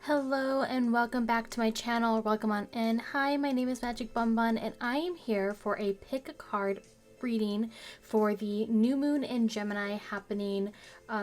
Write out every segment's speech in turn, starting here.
Hello and welcome back to my channel. Welcome on in. Hi, my name is Magic Bun Bun and I am here for a pick a card reading for the new moon in Gemini happening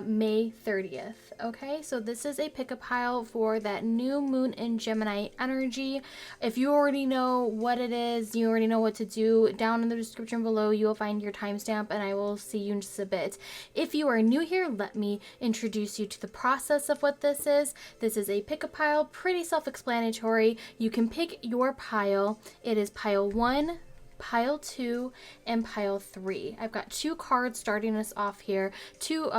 May 30th. Okay, so this is a pick a pile for that new moon in Gemini energy. If you already know what it is, you already know what to do, down in the description below you will find your timestamp and I will see you in just a bit. If you are new here, let me introduce you to the process of what this is. This is a pick a pile, pretty self-explanatory. You can pick your pile. It is pile 1, pile 2, and pile 3. I've got 2 cards starting us off here. Two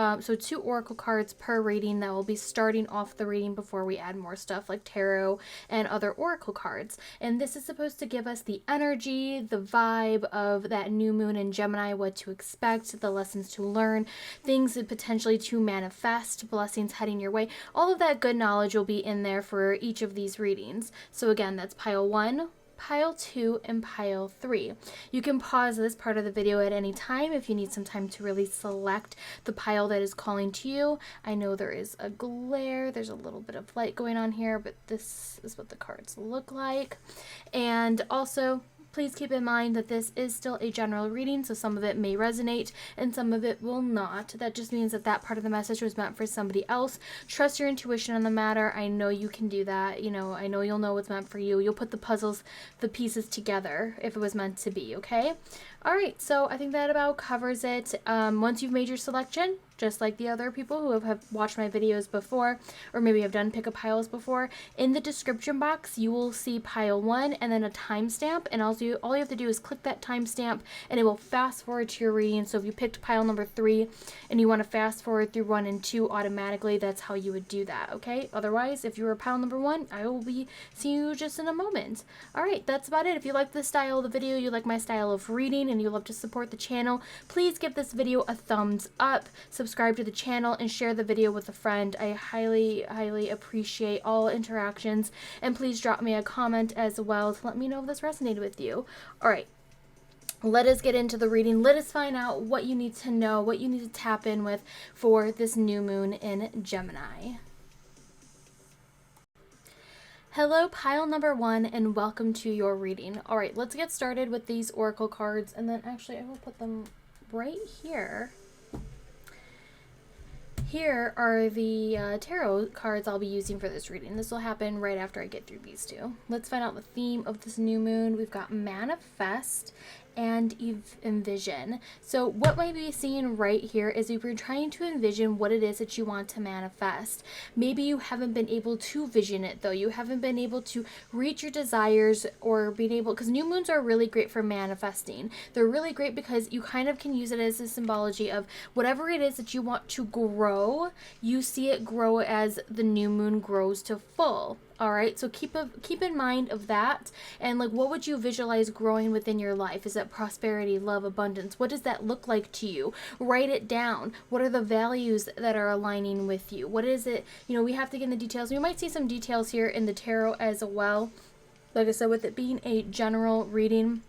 oracle cards per reading that will be starting off the reading before we add more stuff like tarot and other oracle cards. And this is supposed to give us the energy, the vibe of that new moon in Gemini, what to expect, the lessons to learn, things that potentially to manifest, blessings heading your way. All of that good knowledge will be in there for each of these readings. So again, that's pile 1, pile 2, and pile 3. You can pause this part of the video at any time if you need some time to really select the pile that is calling to you. I know there is a glare, there's a little bit of light going on here, but this is what the cards look like. And also, please keep in mind that this is still a general reading, so some of it may resonate and some of it will not. That just means that that part of the message was meant for somebody else. Trust your intuition on the matter. I know you can do that. You know, I know you'll know what's meant for you. You'll put the pieces together if it was meant to be, okay? All right, so I think that about covers it. Once you've made your selection, just like the other people who have watched my videos before, or maybe have done pick a piles before, in the description box you will see pile 1 and then a timestamp, and all you have to do is click that timestamp and it will fast forward to your reading. So if you picked pile number 3 and you want to fast forward through 1 and 2 automatically, that's how you would do that, okay? Otherwise, if you were pile number 1, I will be seeing you just in a moment. All right, that's about it. If you like this style of the video, you like my style of reading, and you love to support the channel, please give this video a thumbs up, subscribe to the channel, and share the video with a friend. I highly appreciate all interactions, and please drop me a comment as well to let me know if this resonated with you. All right, let us get into the reading. Let us find out what you need to know, what you need to tap in with for this new moon in Gemini. Hello, pile number 1, and welcome to your reading. All right, let's get started with these oracle cards, and then actually I will put them right here. Here are the tarot cards I'll be using for this reading. This will happen right after I get through these 2. Let's find out the theme of this new moon. We've got manifest and envision. So what might be seen right here is if you're trying to envision what it is that you want to manifest. Maybe you haven't been able to vision it though. You haven't been able to reach your desires or being able, because new moons are really great for manifesting. They're really great because you kind of can use it as a symbology of whatever it is that you want to grow, you see it grow as the new moon grows to full. All right, so keep in mind of that, and like, what would you visualize growing within your life? Is that prosperity, love, abundance? What does that look like to you? Write it down. What are the values that are aligning with you? What is it? You know, we have to get in the details. We might see some details here in the tarot as well. Like I said, with it being a general reading,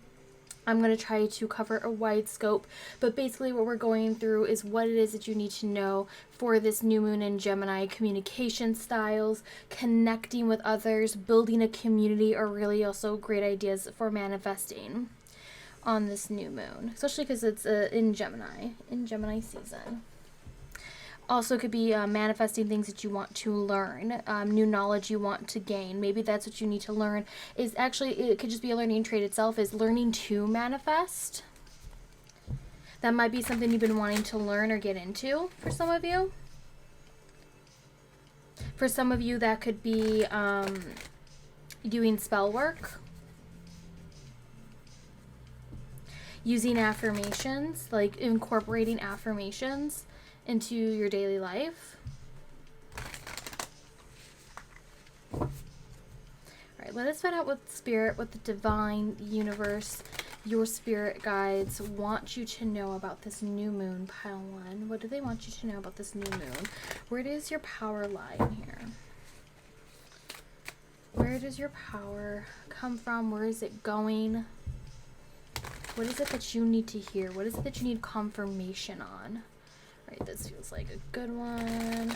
I'm going to try to cover a wide scope, but basically what we're going through is what it is that you need to know for this new moon in Gemini. Communication styles, connecting with others, building a community are really also great ideas for manifesting on this new moon, especially because it's in Gemini season. Also could be manifesting things that you want to learn, new knowledge you want to gain. Maybe that's what you need to learn. Is actually, it could just be a learning trait itself, is learning to manifest. That might be something you've been wanting to learn or get into for some of you. For some of you, that could be doing spell work, using affirmations, like incorporating affirmations into your daily life. All right, let us find out what spirit, what the divine, the universe, your spirit guides want you to know about this new moon, pile 1. What do they want you to know about this new moon? Where does your power lie in here? Where does your power come from? Where is it going? What is it that you need to hear? What is it that you need confirmation on? Right, this feels like a good one.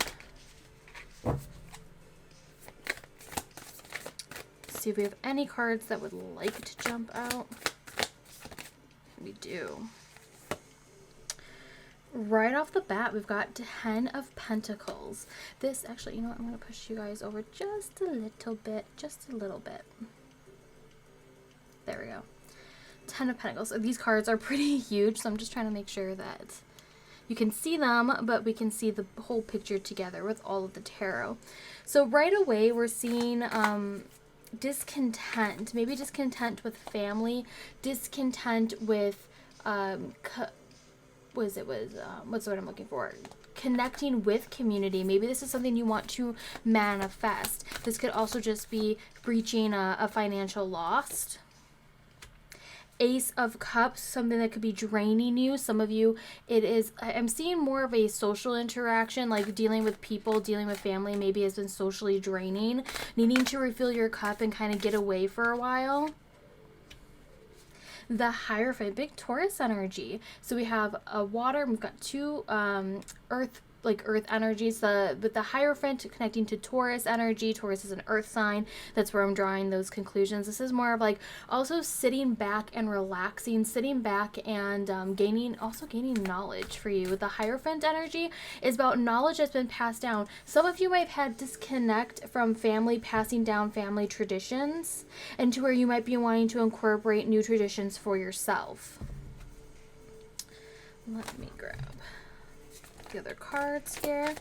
see if we have any cards that would like to jump out. We do. Right off the bat, we've got 10 of Pentacles. This, actually, you know what? I'm going to push you guys over just a little bit. Just a little bit. There we go. 10 of Pentacles. So these cards are pretty huge, so I'm just trying to make sure that you can see them, but we can see the whole picture together with all of the tarot. So right away, we're seeing discontent. Maybe discontent with family. Discontent with... what's the word I'm looking for? Connecting with community. Maybe this is something you want to manifest. This could also just be reaching a financial loss. Ace of Cups, something that could be draining you. Some of you, it is, I'm seeing more of a social interaction, like dealing with people, dealing with family, maybe has been socially draining. Needing to refill your cup and kind of get away for a while. The Hierophant, big Taurus energy. So we have a water, we've got two earth energies. With the Hierophant connecting to Taurus energy. Taurus is an earth sign. That's where I'm drawing those conclusions. This is more of like also sitting back and relaxing, sitting back and gaining knowledge for you. With the Hierophant energy is about knowledge that's been passed down. Some of you might have had disconnect from family, passing down family traditions, and to where you might be wanting to incorporate new traditions for yourself. Let me grab the other cards here.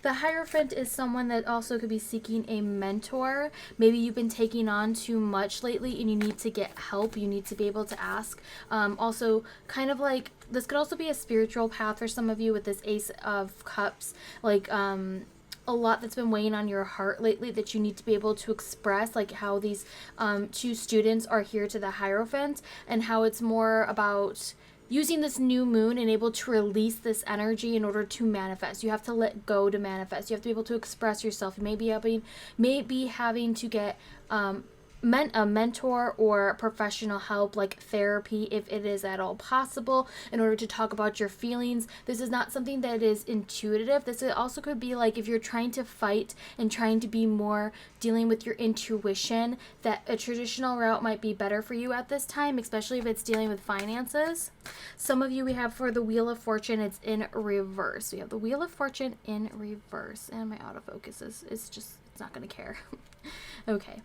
The Hierophant is someone that also could be seeking a mentor. Maybe you've been taking on too much lately and you need to get help. You need to be able to ask. Also, kind of like, this could also be a spiritual path for some of you with this Ace of Cups. Like, a lot that's been weighing on your heart lately that you need to be able to express, like how these two students are here to the Hierophant, and how it's more about using this new moon and able to release this energy in order to manifest. You have to let go to manifest. You have to be able to express yourself. You may be having to get a mentor or professional help, like therapy, if it is at all possible, in order to talk about your feelings. This is not something that is intuitive. This also could be like if you're trying to fight and trying to be more dealing with your intuition, that a traditional route might be better for you at this time, especially if it's dealing with finances. Some of you, we have for the Wheel of Fortune, it's in reverse. We have the Wheel of Fortune in reverse, and my autofocus is it's not going to care. Okay.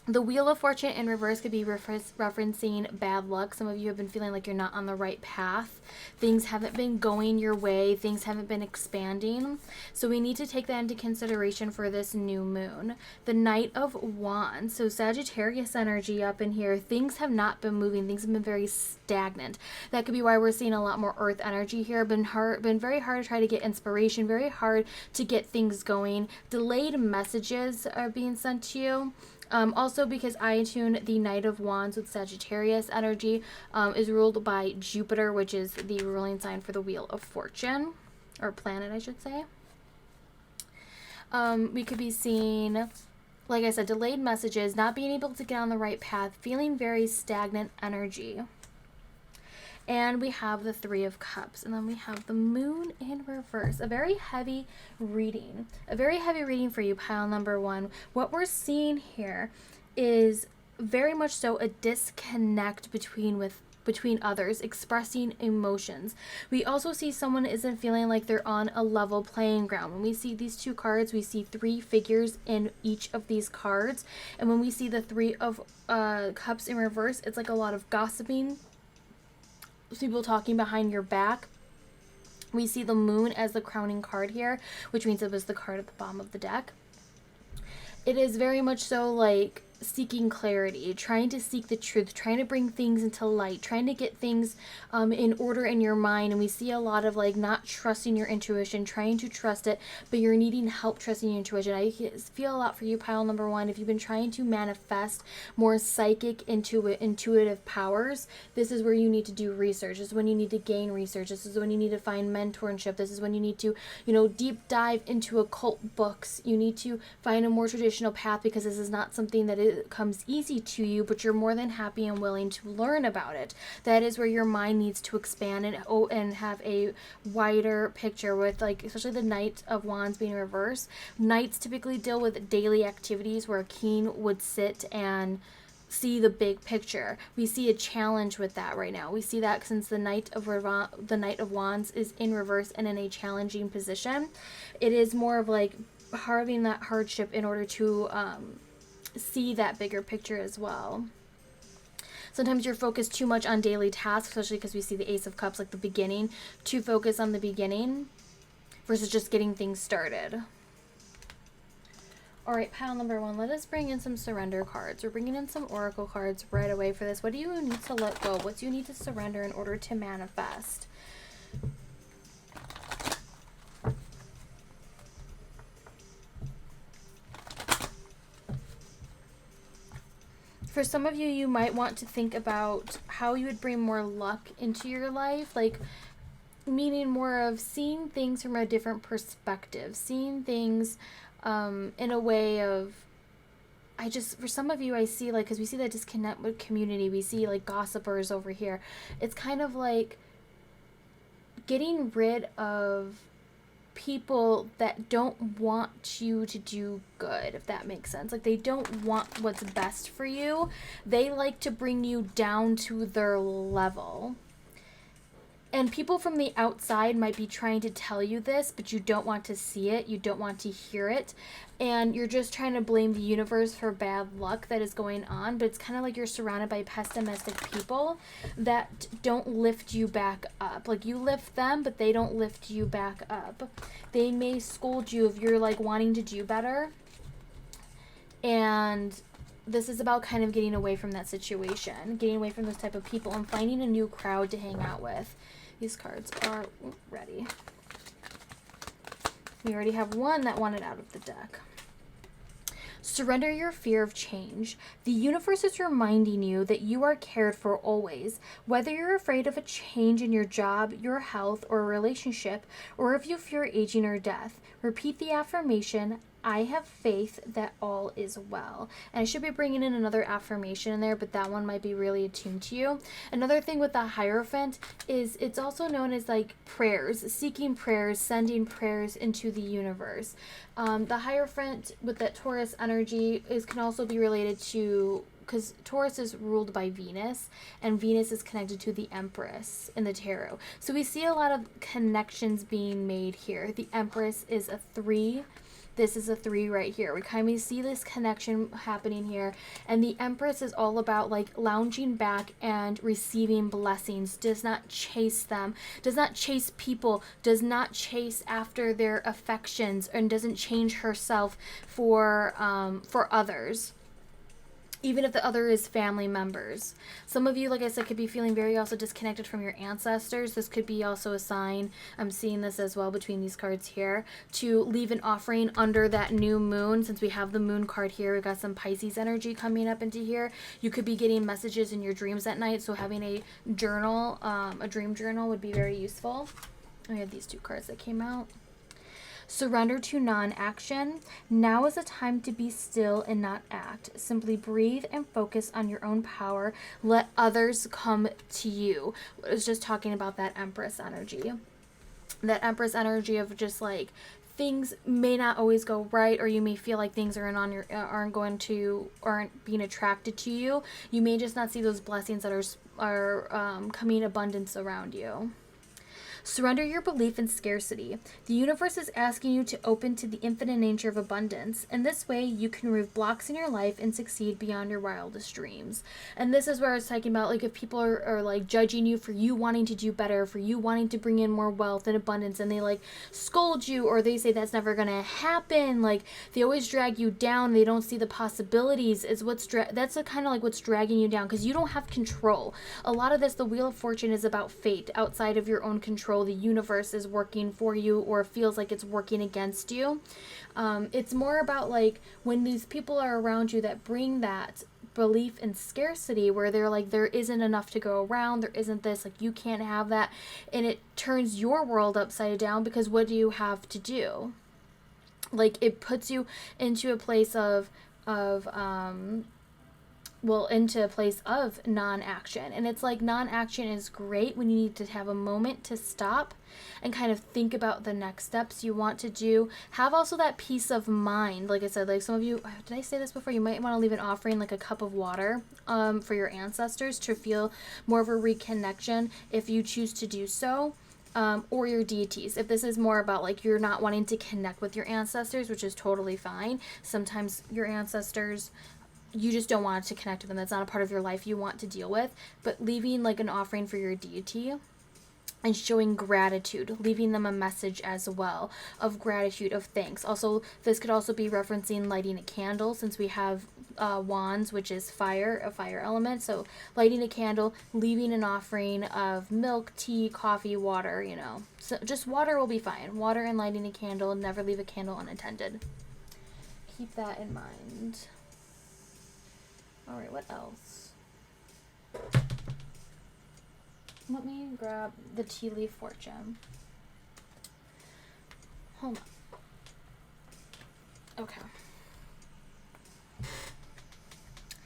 The Wheel of Fortune in reverse could be referencing bad luck. Some of you have been feeling like you're not on the right path. Things haven't been going your way. Things haven't been expanding. So we need to take that into consideration for this new moon. The Knight of Wands. So Sagittarius energy up in here. Things have not been moving. Things have been very stagnant. That could be why we're seeing a lot more earth energy here. Been very hard to try to get inspiration. Very hard to get things going. Delayed messages are being sent to you. Also, because I attune the Knight of Wands with Sagittarius energy, is ruled by Jupiter, which is the ruling sign for the Wheel of Fortune, or planet, I should say. We could be seeing, like I said, delayed messages, not being able to get on the right path, feeling very stagnant energy. And we have the Three of Cups. And then we have the Moon in reverse. A very heavy reading. A very heavy reading for you, pile number one. What we're seeing here is very much so a disconnect between others, expressing emotions. We also see someone isn't feeling like they're on a level playing ground. When we see these two cards, we see three figures in each of these cards. And when we see the Three of Cups in reverse, it's like a lot of gossiping, people talking behind your back. We see the Moon as the crowning card here, which means it was the card at the bottom of the deck. It is very much so like seeking clarity, trying to seek the truth, trying to bring things into light, trying to get things in order in your mind. And we see a lot of like not trusting your intuition, trying to trust it, but you're needing help trusting your intuition. I feel a lot for you, pile number one. If you've been trying to manifest more psychic intuitive powers, this is where you need to do research. This is when you need to gain research. This is when you need to find mentorship. This is when you need to, deep dive into occult books. You need to find a more traditional path, because this is not something that it comes easy to you, but you're more than happy and willing to learn about it. That is where your mind needs to expand and have a wider picture with, like, especially the Knight of Wands being reversed. Knights typically deal with daily activities where a king would sit and see the big picture. We see a challenge with that right now. We see that since the Knight of Wands is in reverse and in a challenging position, it is more of like having that hardship in order to see that bigger picture as well. Sometimes you're focused too much on daily tasks, especially because we see the Ace of Cups, like the beginning, to focus on the beginning versus just getting things started. All right, pile number 1, let us bring in some surrender cards. We're bringing in some oracle cards right away for this. What do you need to let go? What do you need to surrender in order to manifest? For some of you, you might want to think about how you would bring more luck into your life, like meaning more of seeing things from a different perspective, seeing things in a way of, for some of you, I see, like, because we see that disconnect with community, we see like gossipers over here. It's kind of like getting rid of people that don't want you to do good, if that makes sense. Like, they don't want what's best for you. They like to bring you down to their level. And people from the outside might be trying to tell you this, but you don't want to see it. You don't want to hear it. And you're just trying to blame the universe for bad luck that is going on. But it's kind of like you're surrounded by pessimistic people that don't lift you back up. Like, you lift them, but they don't lift you back up. They may scold you if you're, like, wanting to do better. And this is about kind of getting away from that situation, getting away from those type of people and finding a new crowd to hang out with. These cards are ready. We already have one that wanted out of the deck. Surrender your fear of change. The universe is reminding you that you are cared for always. Whether you're afraid of a change in your job, your health, or a relationship, or if you fear aging or death, repeat the affirmation, I have faith that all is well. And I should be bringing in another affirmation in there, but that one might be really attuned to you. Another thing with the Hierophant is it's also known as like prayers, seeking prayers, sending prayers into the universe. The Hierophant with that Taurus energy can also be related to, because Taurus is ruled by Venus, and Venus is connected to the Empress in the tarot. So we see a lot of connections being made here. The Empress is a 3. This is a 3 right here. We kind of see this connection happening here. And the Empress is all about like lounging back and receiving blessings. Does not chase them. Does not chase people. Does not chase after their affections. And doesn't change herself for others, even if the other is family members. Some of you, like I said, could be feeling very also disconnected from your ancestors. This could be also a sign, I'm seeing this as well between these cards here, to leave an offering under that new moon. Since we have the moon card here, we've got some Pisces energy coming up into here. You could be getting messages in your dreams at night, so having a journal, a dream journal would be very useful. We had these 2 cards that came out. Surrender to non-action. Now is the time to be still and not act. Simply breathe and focus on your own power. Let others come to you. I was just talking about that Empress energy. That Empress energy of just like things may not always go right, or you may feel like things aren't being attracted to you. You may just not see those blessings that are coming abundance around you. Surrender your belief in scarcity. The universe is asking you to open to the infinite nature of abundance. In this way, you can remove blocks in your life and succeed beyond your wildest dreams. And this is where I was talking about, like, if people are like judging you for you wanting to do better, for you wanting to bring in more wealth and abundance, and they like scold you, or they say that's never gonna happen. Like, they always drag you down. They don't see the possibilities. Is that's kind of like what's dragging you down, because you don't have control. A lot of this, the Wheel of Fortune, is about fate outside of your own control. The universe is working for you, or feels like it's working against you. It's more about like when these people are around you that bring that belief in scarcity, where they're like, there isn't enough to go around, there isn't this, like, you can't have that, and it turns your world upside down, because what do you have to do? Like, it puts you into a place of well, into a place of non-action. And it's like non-action is great when you need to have a moment to stop and kind of think about the next steps you want to do. Have also that peace of mind. Like I said, like some of you, did I say this before? You might want to leave an offering, like a cup of water, for your ancestors to feel more of a reconnection if you choose to do so. Or your deities. If this is more about like you're not wanting to connect with your ancestors, which is totally fine. Sometimes your ancestors, you just don't want to connect with them. That's not a part of your life you want to deal with. But leaving like an offering for your deity and showing gratitude, leaving them a message as well of gratitude, of thanks. Also, this could also be referencing lighting a candle, since we have wands, which is fire, a fire element. So lighting a candle, leaving an offering of milk, tea, coffee, water, you know. So just water will be fine. Water and lighting a candle. Never leave a candle unattended. Keep that in mind. All right, what else? Let me grab the tea leaf fortune. Hold on. Okay.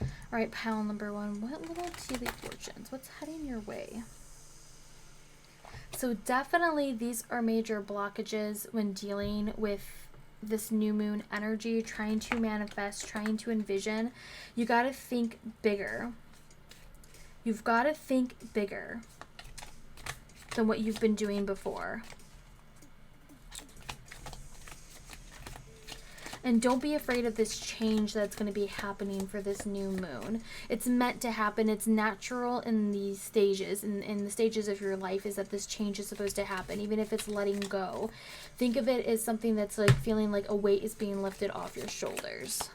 All right, pile number 1. What little tea leaf fortunes? What's heading your way? So definitely these are major blockages when dealing with this new moon energy, trying to manifest, trying to envision. You got to think bigger. You've got to think bigger than what you've been doing before. And don't be afraid of this change that's going to be happening for this new moon. It's meant to happen. It's natural in these stages, in the stages of your life, is that this change is supposed to happen, even if it's letting go. Think of it as something that's like feeling like a weight is being lifted off your shoulders.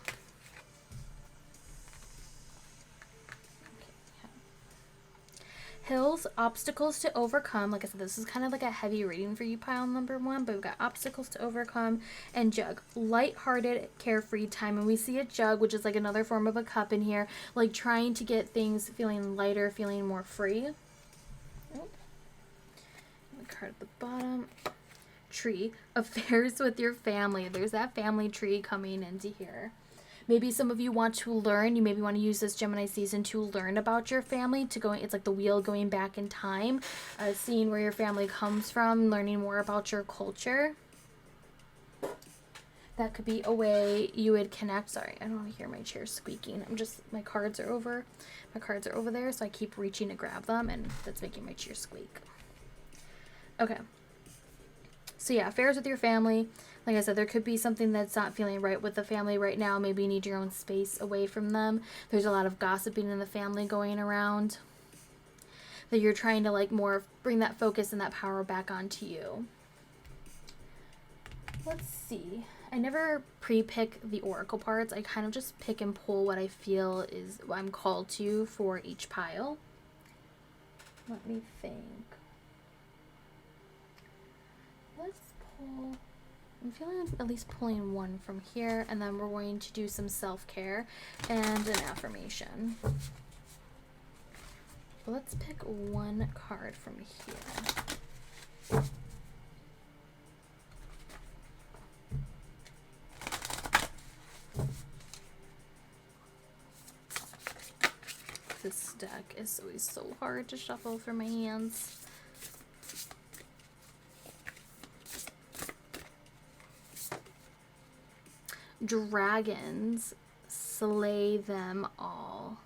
Hills, obstacles to overcome. Like I said, this is kind of like a heavy reading for you, pile number 1, but we've got obstacles to overcome, and jug. Light-hearted, carefree time. And we see a jug, which is like another form of a cup in here, like trying to get things feeling lighter, feeling more free. Oh. The card at the bottom. Tree. Affairs with your family. There's that family tree coming into here. Maybe some of you want to learn. You maybe want to use this Gemini season to learn about your family, to go, it's like the wheel going back in time, seeing where your family comes from, learning more about your culture. That could be a way you would connect. Sorry, I don't want to hear my chair squeaking. My cards are over there, so I keep reaching to grab them, and that's making my chair squeak. Okay. So yeah, affairs with your family. Like I said, there could be something that's not feeling right with the family right now. Maybe you need your own space away from them. There's a lot of gossiping in the family going around, that you're trying to like more bring that focus and that power back onto you. Let's see. I never pre-pick the oracle parts. I kind of just pick and pull what I feel is what I'm called to for each pile. Let me think. Let's pull... I'm feeling at least pulling one from here, and then we're going to do some self-care and an affirmation. But let's pick one card from here. This deck is always so hard to shuffle for my hands. Dragons, slay them all.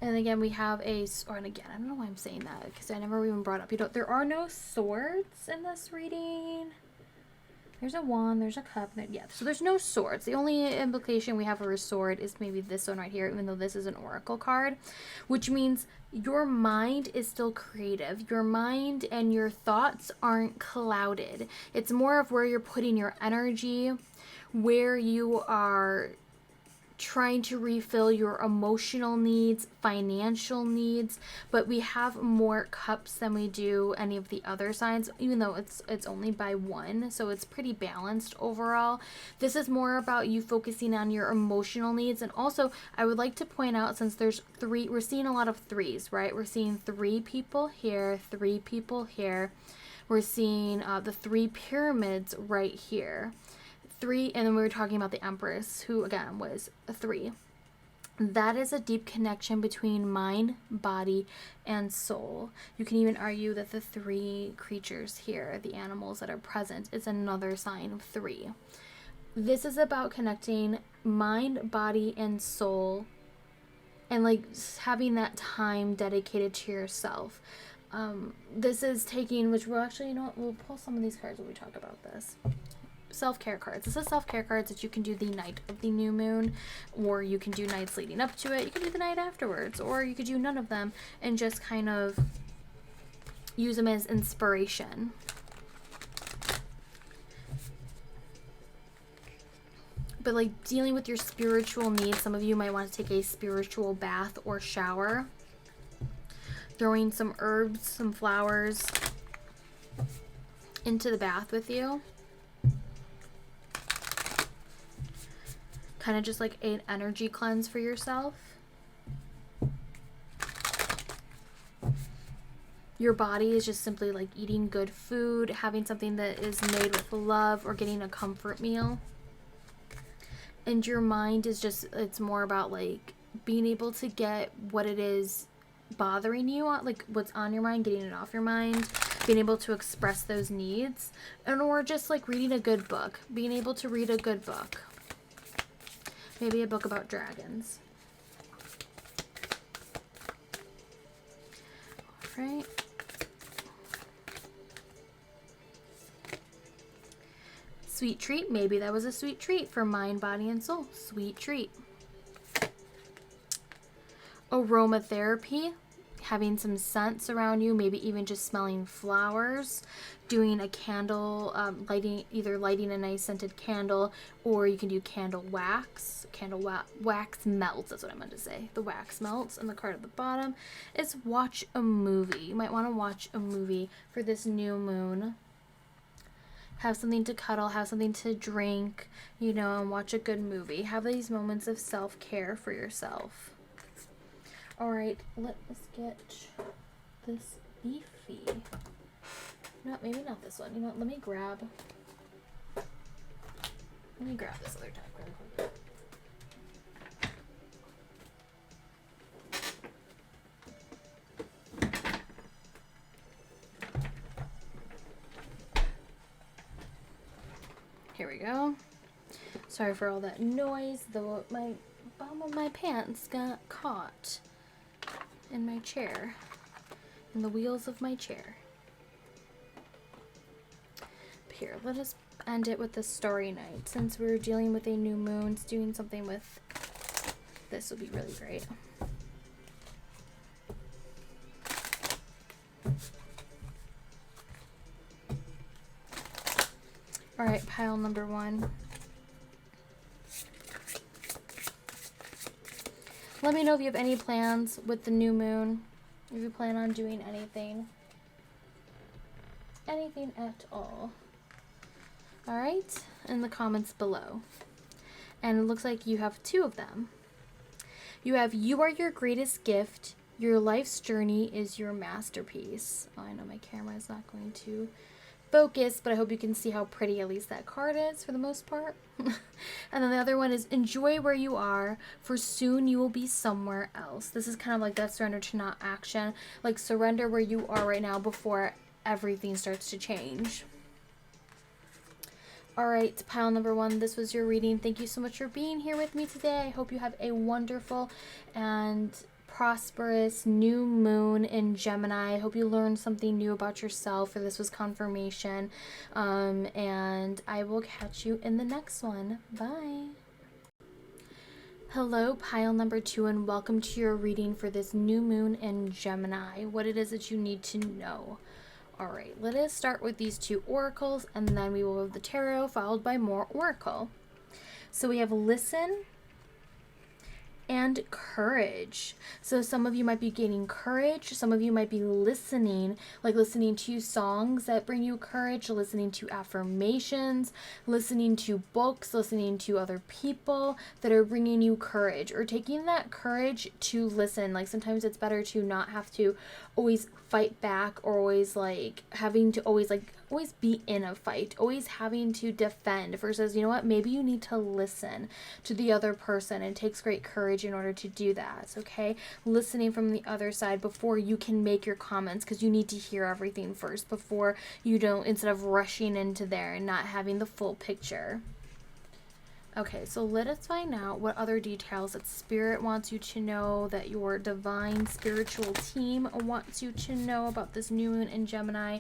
And again, we have a, and again, I don't know why I'm saying that, because I never even brought up, there are no swords in this reading. There's a wand, there's a cup, yeah, so there's no swords. The only implication we have for a sword is maybe this one right here, even though this is an oracle card, which means your mind is still creative. Your mind and your thoughts aren't clouded. It's more of where you're putting your energy, where you are trying to refill your emotional needs, financial needs, but we have more cups than we do any of the other signs, even though it's only by one, so it's pretty balanced overall. This is more about you focusing on your emotional needs. And also I would like to point out, since there's three, we're seeing a lot of threes, right? We're seeing 3 people here, 3 people here. We're seeing the 3 pyramids right here. 3, and then we were talking about the Empress, who again was a 3. That is a deep connection between mind, body, and soul. You can even argue that the 3 creatures here, the animals that are present, is another sign of 3. This is about connecting mind, body, and soul, and like having that time dedicated to yourself. This is taking, which we'll actually, you know what, we'll pull some of these cards when we talk about this. Self-care cards. This is self-care cards that you can do the night of the new moon, or you can do nights leading up to it. You can do the night afterwards, or you could do none of them and just kind of use them as inspiration. But like dealing with your spiritual needs, some of you might want to take a spiritual bath or shower. Throwing some herbs, some flowers into the bath with you. Kind of just like an energy cleanse for yourself. Your body is just simply like eating good food, having something that is made with love, or getting a comfort meal. And your mind is just, it's more about like being able to get what it is bothering you, like what's on your mind, getting it off your mind, being able to express those needs, and or just like reading a good book, being able to read a good book. Maybe a book about dragons. All right. Sweet treat. Maybe that was a sweet treat for mind, body, and soul. Sweet treat. Aromatherapy. Having some scents around you, maybe even just smelling flowers, doing a candle, either lighting a nice scented candle, or you can do candle wax. Wax melts, that's what I meant to say. The wax melts. And the card at the bottom is watch a movie. You might want to watch a movie for this new moon. Have something to cuddle, have something to drink, you know, and watch a good movie. Have these moments of self-care for yourself. All right, let us get this beefy. No, maybe not this one. You know what? Let me grab this other deck really quick. Here we go. Sorry for all that noise, though my bottom of my pants got caught in my chair, in the wheels of my chair. Here, let us end it with the Starry Night. Since we're dealing with a new moon, doing something with this would be really great. All right, pile number 1. Let me know if you have any plans with the new moon. If you plan on doing anything. Anything at all. Alright, in the comments below. And it looks like you have 2 of them. You have, you are your greatest gift. Your life's journey is your masterpiece. Oh, I know my camera is not going to focus, but I hope you can see how pretty at least that card is for the most part. And then the other one is enjoy where you are, for soon you will be somewhere else. This is kind of like that surrender to not action, like surrender where you are right now before everything starts to change. All right, pile number 1, this was your reading. Thank you so much for being here with me today. I hope you have a wonderful and prosperous new moon in Gemini. I hope you learned something new about yourself, or this was confirmation. And I will catch you in the next one. Bye. Hello, pile number 2, and welcome to your reading for this new moon in Gemini. What it is that you need to know. All right, let us start with these 2 oracles, and then we will have the tarot followed by more oracle. So we have listen and courage. So some of you might be gaining courage. Some of you might be listening, like listening to songs that bring you courage, listening to affirmations, listening to books, listening to other people that are bringing you courage, or taking that courage to listen. Like sometimes it's better to not have to always fight back, or always like having to always like always be in a fight, always having to defend, versus, you know what, maybe you need to listen to the other person. It takes great courage in order to do that, okay? Listening from the other side before you can make your comments, because you need to hear everything first before you don't, instead of rushing into there and not having the full picture. Okay, so let us find out what other details that Spirit wants you to know, that your divine spiritual team wants you to know about this new moon in Gemini.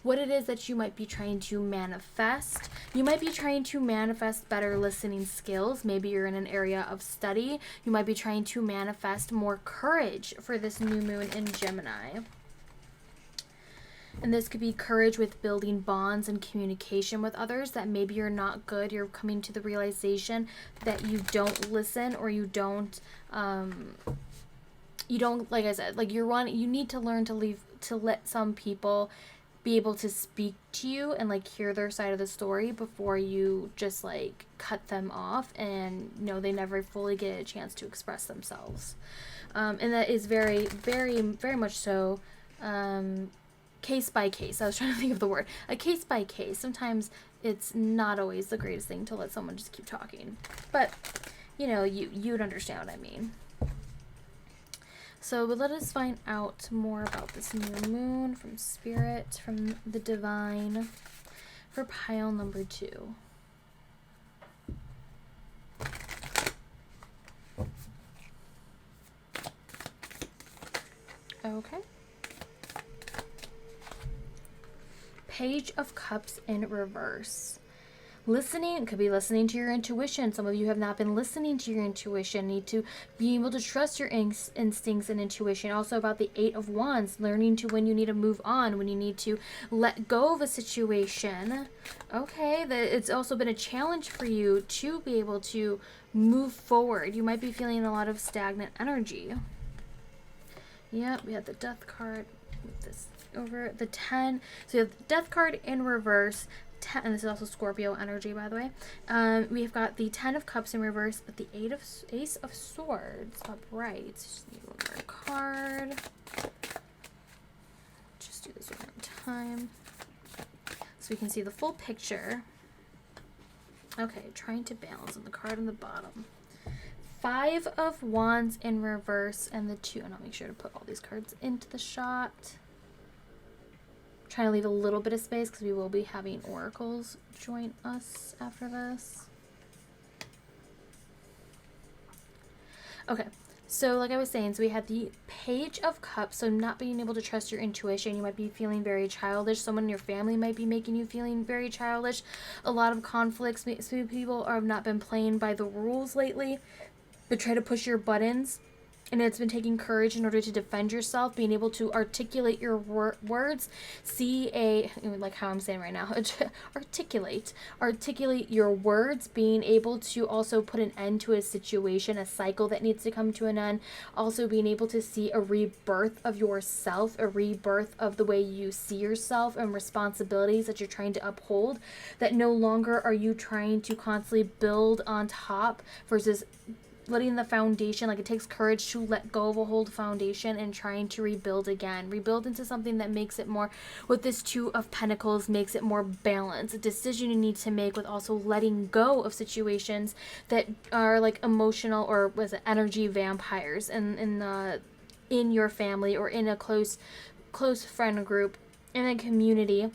What it is that you might be trying to manifest. You might be trying to manifest better listening skills. Maybe you're in an area of study. You might be trying to manifest more courage for this new moon in Gemini. And this could be courage with building bonds and communication with others, that maybe you're not good. You're coming to the realization that you don't listen, or you don't, like I said, like you need to learn to let some people be able to speak to you and like hear their side of the story before you just like cut them off and they never fully get a chance to express themselves. And that is very, very, very much so, case by case. I was trying to think of the word. A case by case. Sometimes it's not always the greatest thing to let someone just keep talking. But, you'd understand what I mean. So let us find out more about this new moon from Spirit, from the Divine, for pile number 2. Okay. Page of Cups in reverse. Listening, could be listening to your intuition. Some of you have not been listening to your intuition. Need to be able to trust your instincts and intuition. Also about the 8 of Wands, learning to when you need to move on, when you need to let go of a situation. Okay, it's also been a challenge for you to be able to move forward. You might be feeling a lot of stagnant energy. Yep, we have the Death card. Move this over. The 10. So you have the Death card in reverse. And this is also Scorpio energy, by the way. We've got the 10 of Cups in reverse, but the Ace of Swords upright. Just need one more card. Just do this one more time, so we can see the full picture. Okay, trying to balance on the card on the bottom. 5 of Wands in reverse, and the 2. And I'll make sure to put all these cards into the shot. Trying to leave a little bit of space because we will be having oracles join us after this. Okay, so like I was saying, so we had the Page of Cups, so not being able to trust your intuition. You might be feeling very childish. Someone in your family might be making you feeling very childish. A lot of conflicts. Some people have not been playing by the rules lately, but try to push your buttons. And it's been taking courage in order to defend yourself, being able to articulate your words, like how I'm saying right now, articulate your words, being able to also put an end to a situation, a cycle that needs to come to an end. Also being able to see a rebirth of yourself, a rebirth of the way you see yourself and responsibilities that you're trying to uphold, that no longer are you trying to constantly build on top versus letting the foundation, like it takes courage to let go of a whole foundation and trying to rebuild again. Rebuild into something that makes it more, with this 2 of Pentacles, makes it more balanced. A decision you need to make with also letting go of situations that are like emotional or was it energy vampires in your family or in a close friend group, in a community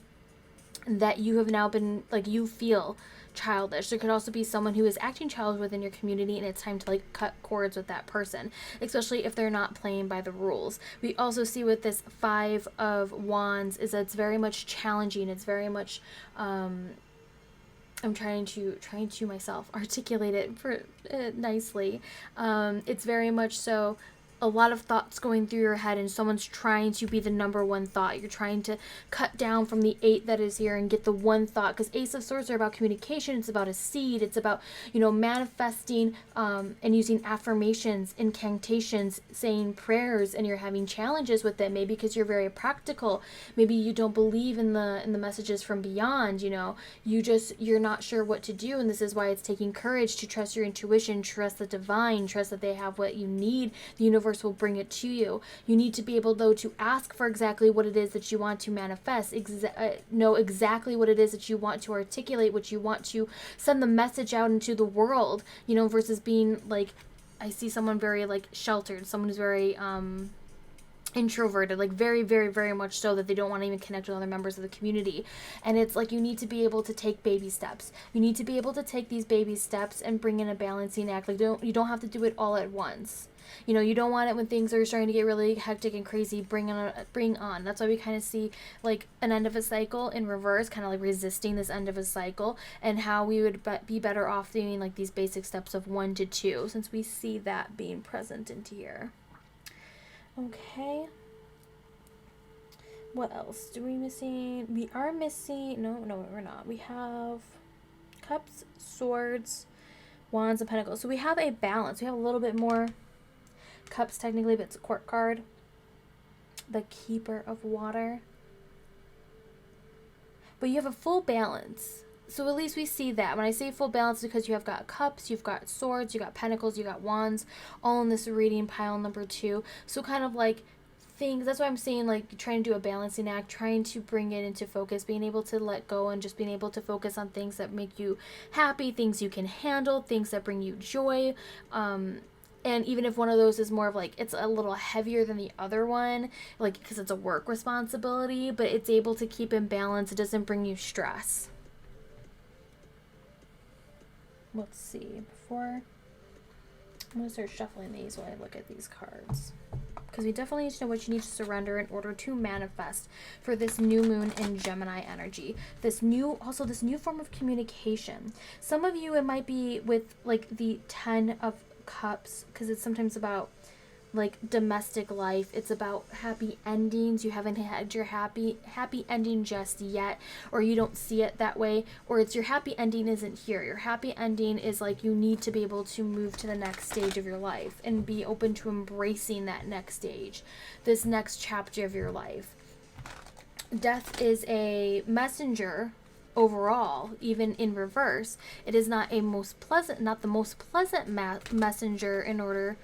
that you have now been, like, you feel childish. There could also be someone who is acting childish within your community, and it's time to like cut cords with that person, especially if they're not playing by the rules. We also see with this 5 of Wands is that it's very much challenging. It's very much I'm trying to myself articulate it for nicely. It's very much so a lot of thoughts going through your head, and someone's trying to be the number one thought. You're trying to cut down from the 8 that is here and get the one thought, because Ace of Swords are about communication. It's about a seed. It's about, manifesting and using affirmations, incantations, saying prayers, and you're having challenges with it. Maybe because you're very practical. Maybe you don't believe in the messages from beyond. You're not sure what to do, and this is why it's taking courage to trust your intuition, trust the divine, trust that they have what you need. The universe universe will bring it to you. You need to be able, though, to ask for exactly what it is that you want to manifest, know exactly what it is that you want to articulate, what you want to send the message out into the world, you know, versus being like, I see someone very like sheltered, someone who's very introverted, like very, very, very much so, that they don't want to even connect with other members of the community. And it's like, you need to be able to take baby steps. You need to be able to take these baby steps and bring in a balancing act. Like, you don't have to do it all at once. You know, you don't want it when things are starting to get really hectic and crazy. Bring on. That's why we kind of see like an end of a cycle in reverse, kind of like resisting this end of a cycle, and how we would be better off doing like these basic steps of 1 to 2, since we see that being present into here. Okay. What else do we missing? We are missing, no, we're not. We have cups, swords, wands, and pentacles. So we have a balance. We have a little bit more cups technically, but it's a court card. The keeper of water. But you have a full balance. So at least we see that. When I say full balance, because you have got cups, you've got swords, you got pentacles, you got wands, all in this reading pile number 2. So kind of like things, that's why I'm saying like trying to do a balancing act, trying to bring it into focus, being able to let go and just being able to focus on things that make you happy, things you can handle, things that bring you joy. And even if one of those is more of like, it's a little heavier than the other one, like because it's a work responsibility, but it's able to keep in balance. It doesn't bring you stress. Let's see, before, I'm going to start shuffling these while I look at these cards. Because we definitely need to know what you need to surrender in order to manifest for this new moon in Gemini energy. This new form of communication. Some of you, it might be with like the 10 of Cups, because it's sometimes about like domestic life. It's about happy endings. You haven't had your happy ending just yet, or you don't see it that way, or it's your happy ending isn't here. Your happy ending is like, you need to be able to move to the next stage of your life and be open to embracing that next stage, this next chapter of your life. Death is a messenger overall, even in reverse. It is not the most pleasant messenger in order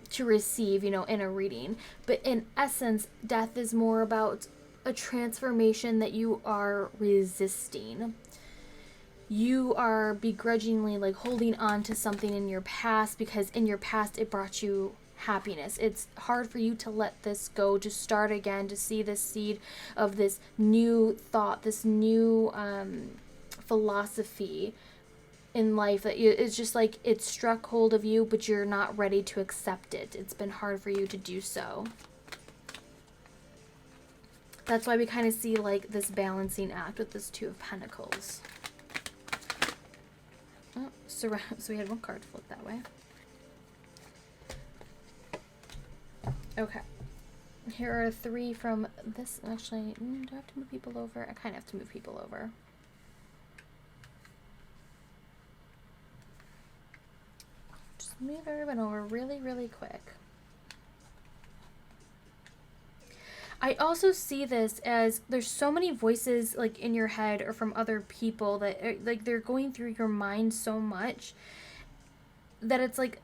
to receive, you know, in a reading. But in essence, death is more about a transformation that you are resisting. You are begrudgingly like holding on to something in your past, because in your past it brought you happiness. It's hard for you to let this go, to start again, to see this seed of this new thought, this new philosophy in life that it's just like it struck hold of you, but you're not ready to accept it. It's been hard for you to do so. That's why we kind of see like this balancing act with this 2 of Pentacles. Oh, so we had one card flip that way. Okay, here are 3 from this. Actually, do I have to move people over? I kind of have to move people over. Just move everyone over really, really quick. I also see this as there's so many voices like in your head or from other people that like they're going through your mind so much that it's like,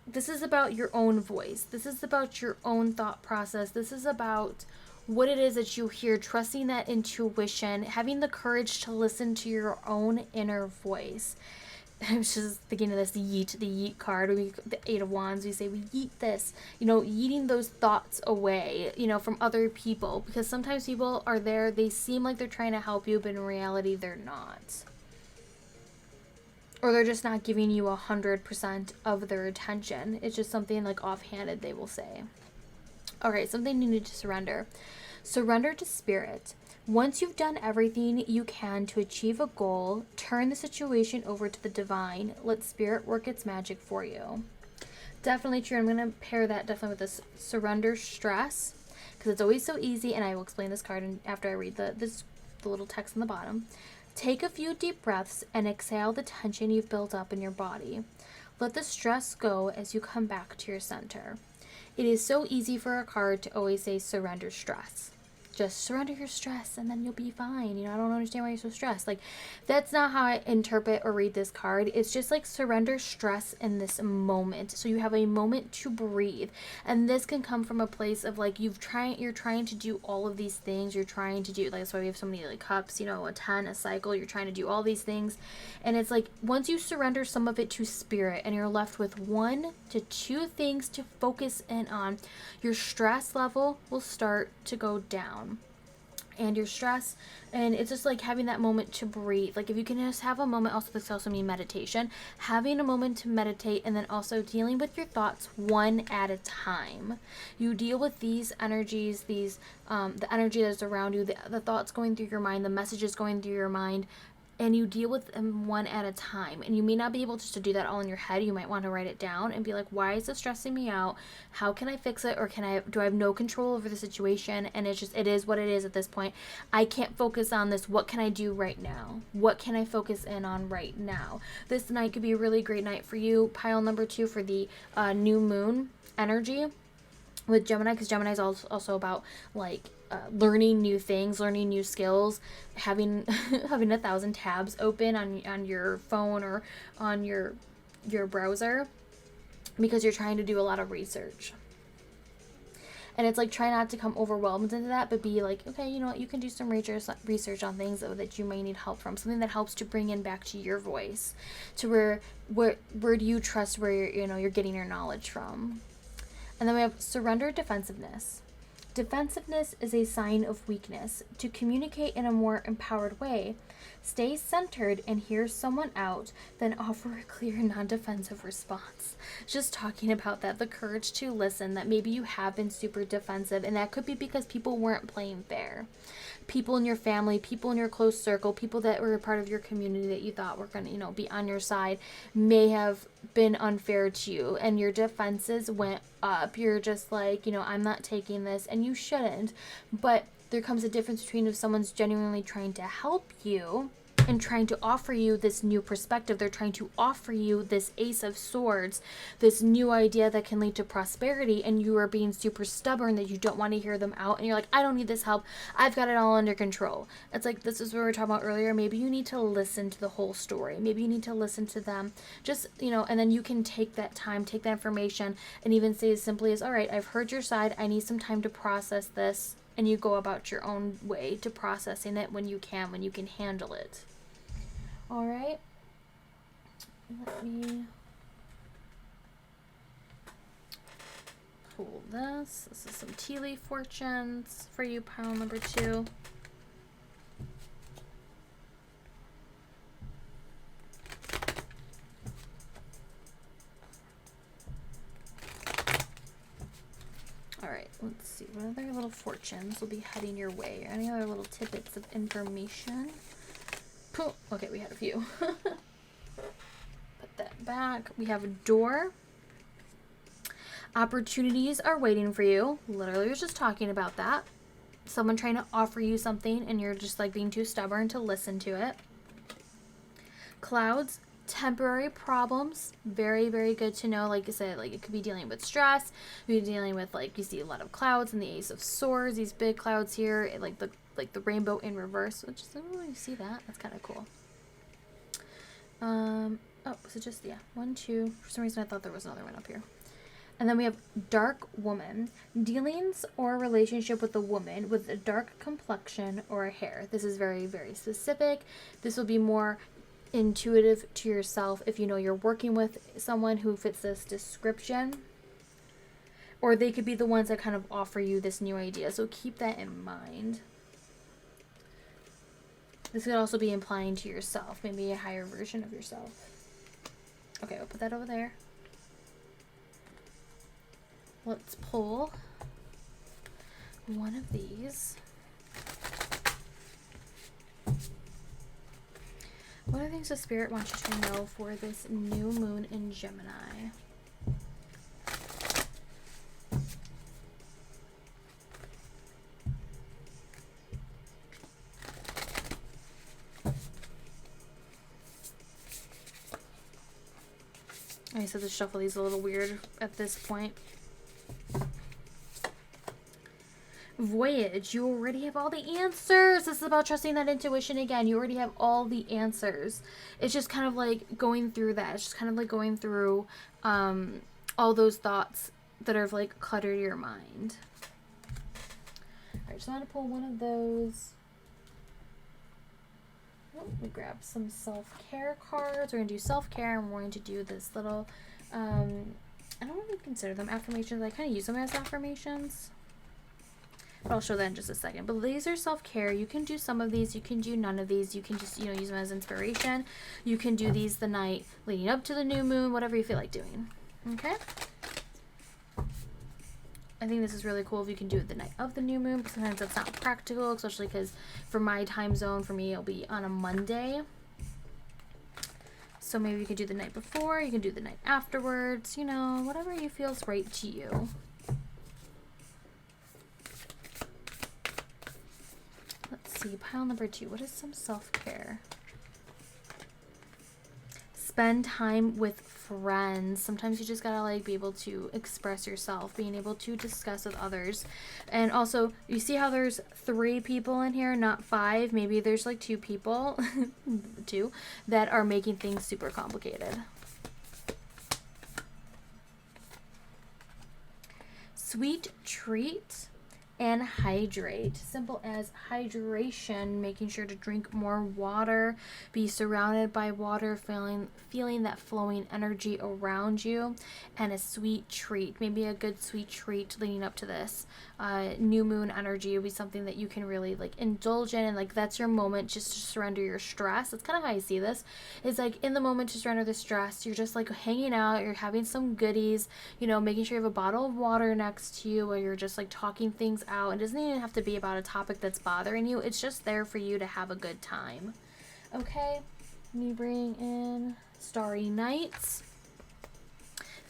this is about your own voice. This is about your own thought process. This is about what it is that you hear, trusting that intuition, having the courage to listen to your own inner voice. I was just thinking of this, the yeet card, the 8 of Wands, we say we yeet this, you know, yeeting those thoughts away, you know, from other people, because sometimes people are there, they seem like they're trying to help you, but in reality, they're not. Or they're just not giving you 100% of their attention. It's just something like offhanded, they will say. Okay, something you need to surrender. Surrender to spirit. Once you've done everything you can to achieve a goal, turn the situation over to the divine. Let spirit work its magic for you. Definitely true. I'm going to pair that definitely with this surrender stress, because it's always so easy, and I will explain this card after I read the little text on the bottom. Take a few deep breaths and exhale the tension you've built up in your body. Let the stress go as you come back to your center. It is so easy for a card to always say surrender stress. just surrender your stress and then you'll be fine. You know, I don't understand why you're so stressed. Like, that's not how I interpret or read this card. It's just like surrender stress in this moment. So you have a moment to breathe. And this can come from a place of like, you're trying to do all of these things. You're trying to do, like, that's why we have so many like cups, you know, a 10, a cycle. You're trying to do all these things. And it's like, once you surrender some of it to spirit and you're left with 1 to 2 things to focus in on, your stress level will start to go down. And your stress, and it's just like having that moment to breathe. Like, if you can just have a moment, also this also means meditation, having a moment to meditate, and then also dealing with your thoughts one at a time. You deal with these energies, these the energy that's around you, the thoughts going through your mind, the messages going through your mind, and you deal with them one at a time. And you may not be able just to do that all in your head. You might want to write it down and be like, why is this stressing me out? How can I fix it? Or do I have no control over the situation? And it is what it is at this point. I can't focus on this. What can I do right now? What can I focus in on right now? This night could be a really great night for you. Pile number 2 for the new moon energy with Gemini, because Gemini is also about like learning new things, learning new skills, having 1,000 tabs open on your phone or on your browser, because you're trying to do a lot of research. And it's like, try not to come overwhelmed into that, but be like, okay, you know what, you can do some research on things that you may need help from, something that helps to bring in back to your voice, to where do you trust where you're getting your knowledge from. And then we have surrender defensiveness. Defensiveness is a sign of weakness. To communicate in a more empowered way, stay centered and hear someone out, then offer a clear, non-defensive response. Just talking about that, the courage to listen, that maybe you have been super defensive, and that could be because people weren't playing fair. People in your family, people in your close circle, people that were a part of your community that you thought were going to, be on your side, may have been unfair to you, and your defenses went up. You're just like, I'm not taking this, and you shouldn't. But there comes a difference between if someone's genuinely trying to help you and trying to offer you this new perspective. They're trying to offer you this Ace of Swords, this new idea that can lead to prosperity, and you are being super stubborn that you don't want to hear them out, and you're like, I don't need this help, I've got it all under control. It's like, this is what we were talking about earlier. Maybe you need to listen to the whole story. Maybe you need to listen to them, just, and then you can take that time, take that information, and even say as simply as, all right, I've heard your side, I need some time to process this. And you go about your own way to processing it when you can handle it. All right. Let me pull this. This is some tea leaf fortunes for you, pile number 2. All right, let's see. What other little fortunes will be heading your way? Any other little tidbits of information? Okay, we had a few. Put that back. We have a door. Opportunities are waiting for you. Literally, I was just talking about that. Someone trying to offer you something and you're just like being too stubborn to listen to it. Clouds. Temporary problems, very, very good to know. Like I said, like it could be dealing with stress, you're dealing with, like, you see a lot of clouds and the Ace of Swords, these big clouds here, like the rainbow in reverse, which is, oh, you see that? That's kind of cool. So just, 1, 2, for some reason I thought there was another one up here. And then we have dark woman, dealings or relationship with a woman with a dark complexion or a hair. This is very, very specific. This will be more intuitive to yourself if you're working with someone who fits this description, or they could be the ones that kind of offer you this new idea, so keep that in mind. This could also be implying to yourself, maybe a higher version of yourself. Okay, I'll put that over there. Let's pull one of these. What are things the Spirit wants you to know for this new moon in Gemini? I said to shuffle these a little weird at this point. Voyage. You already have all the answers. This is about trusting that intuition again. You already have all the answers. It's just kind of like going through that. It's just kind of like going through all those thoughts that have like cluttered your mind. I just want to pull one of those. Let me grab some self-care cards. We're going to do self-care, and we're going to do this little, I don't really consider them affirmations. I kind of use them as affirmations. But I'll show that in just a second. But these are self-care. You can do some of these. You can do none of these. You can just, use them as inspiration. You can do these the night leading up to the new moon, whatever you feel like doing. Okay? I think this is really cool if you can do it the night of the new moon, but sometimes that's not practical, especially because for my time zone, for me, it'll be on a Monday. So maybe you can do the night before, you can do the night afterwards, whatever you feels right to you. Let's see, pile number 2. What is some self-care? Spend time with friends. Sometimes you just gotta like be able to express yourself, being able to discuss with others. And also, you see how there's 3 people in here, not 5. Maybe there's like 2 people, 2, that are making things super complicated. Sweet treat and hydrate. Simple as hydration, making sure to drink more water, be surrounded by water, feeling that flowing energy around you, and a sweet treat. Maybe a good sweet treat leading up to this new moon energy would be something that you can really like indulge in, and like that's your moment just to surrender your stress. That's kind of how I see this. It's like in the moment to surrender the stress. You're just like hanging out, you're having some goodies, making sure you have a bottle of water next to you, or you're just like talking things out. It doesn't even have to be about a topic that's bothering you. It's just there for you to have a good time. Okay, let me bring in Starry Nights.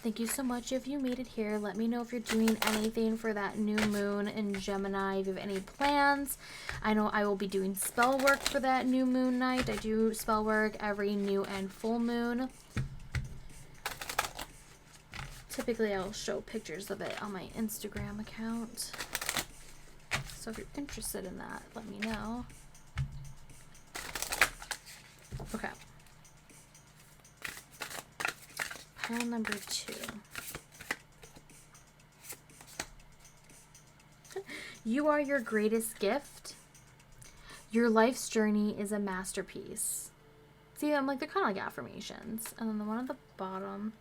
Thank you so much if you made it here. Let me know if you're doing anything for that new moon in Gemini. If you have any plans. I know I will be doing spell work for that new moon night. I do spell work every new and full moon. Typically, I'll show pictures of it on my Instagram account. So if you're interested in that, let me know. Okay. Pile number 2. You are your greatest gift. Your life's journey is a masterpiece. See, I'm like, they're kind of like affirmations. And then the one at the bottom.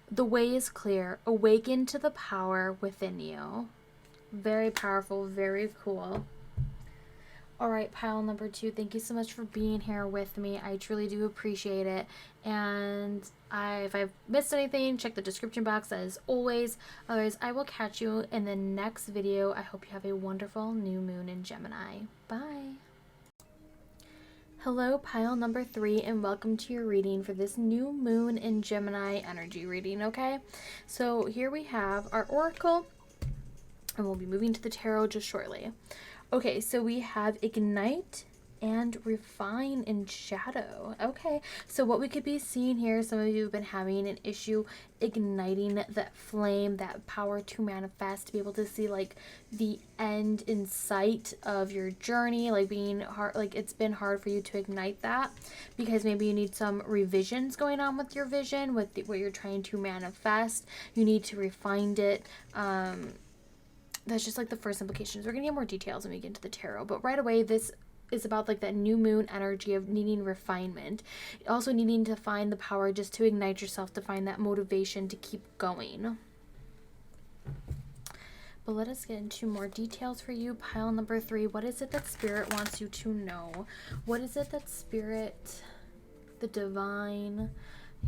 The way is clear. Awaken to the power within you. Very powerful, very cool. All right, pile number 2. Thank you so much for being here with me. I truly do appreciate it. And if I've missed anything, check the description box as always. Otherwise, I will catch you in the next video. I hope you have a wonderful new moon in Gemini. Bye. Hello, pile number 3, and welcome to your reading for this new moon in Gemini energy reading, okay? So here we have our oracle, and we'll be moving to the tarot just shortly. Okay, so we have Ignite and Refine in Shadow. Okay, so what we could be seeing here, some of you have been having an issue igniting that flame, that power to manifest, to be able to see like the end in sight of your journey, like being hard, like it's been hard for you to ignite that because maybe you need some revisions going on with your vision, with what you're trying to manifest. You need to refine it. That's just like the first implications. We're gonna get more details when we get into the tarot, but right away this is about like that new moon energy of needing refinement, also needing to find the power just to ignite yourself, to find that motivation to keep going. But let us get into more details for you. Pile number 3, what is it that Spirit wants you to know? What is it that Spirit, the divine,